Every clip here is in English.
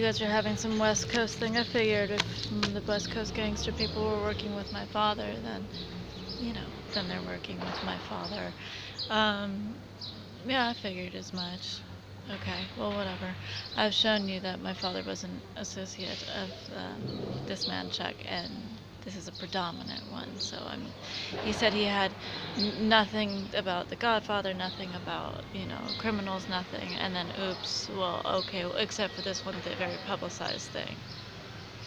guys are having some West Coast thing. I figured if the West Coast gangster people were working with my father, then, then they're working with my father. Um, yeah, I figured as much. Okay, well, whatever. I've shown you that my father was an associate of this man Chuck, and this is a predominant one. So he said he had nothing about the Godfather, nothing about criminals, nothing. And then, oops, well, okay, well, except for this one very publicized thing.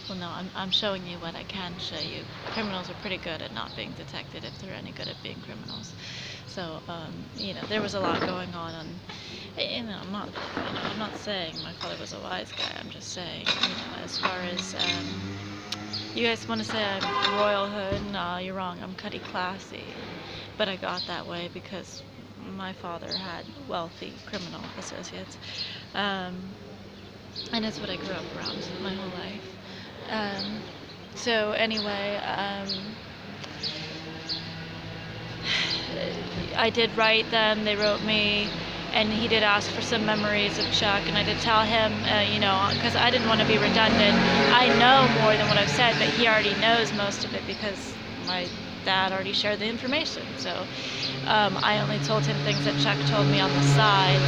Well, no, I'm showing you what I can show you. Criminals are pretty good at not being detected if they're any good at being criminals. So, there was a lot going on. I'm not saying my father was a wise guy. I'm just saying, as far as you guys want to say I'm royal hood, no, you're wrong. I'm cutty classy, but I got that way because my father had wealthy criminal associates, and it's what I grew up around my whole life. So anyway, I did write them, they wrote me, and he did ask for some memories of Chuck, and I did tell him, because I didn't want to be redundant. I know more than what I've said, but he already knows most of it because my dad already shared the information. So I only told him things that Chuck told me on the side.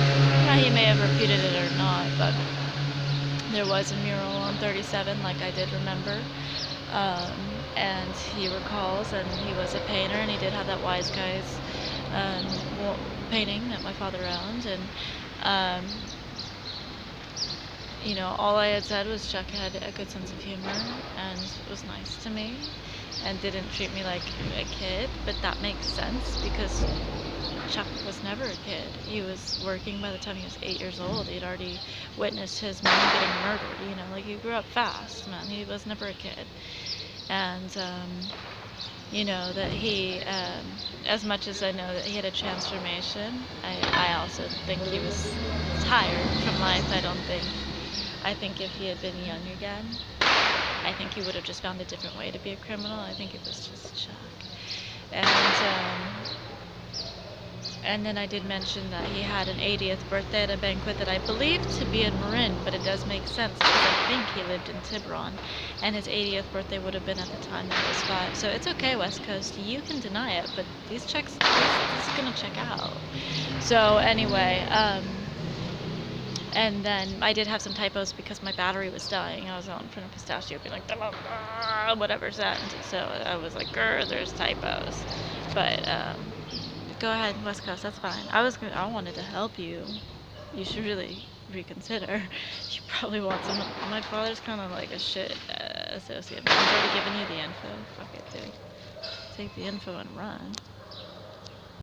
He may have refuted it or not, but there was a mural on 37, like I did remember. And he recalls, and he was a painter, and he did have that wise guy's painting that my father owned, and all I had said was Chuck had a good sense of humor and was nice to me and didn't treat me like a kid, but that makes sense because Chuck was never a kid. He was working by the time he was 8 years old. He'd already witnessed his mom getting murdered, he grew up fast, man. He was never a kid. And, that he, as much as I know that he had a transformation, I also think he was tired from life. I think if he had been young again, I think he would have just found a different way to be a criminal. I think it was just Chuck. And then I did mention that he had an 80th birthday at a banquet that I believed to be in Marin, but it does make sense because I think he lived in Tiburon, and his 80th birthday would have been at the time that he was 5. So it's okay, West Coast, you can deny it, but these checks, this is gonna check out. So anyway, and then I did have some typos because my battery was dying. I was out in front of Pistachio being like, whatever's that. So I was like, there's typos. But go ahead, West Coast, that's fine. I wanted to help you. You should really reconsider. You probably want some. My father's kind of like a shit associate. But I've already given you the info. Fuck it, dude. Take the info and run.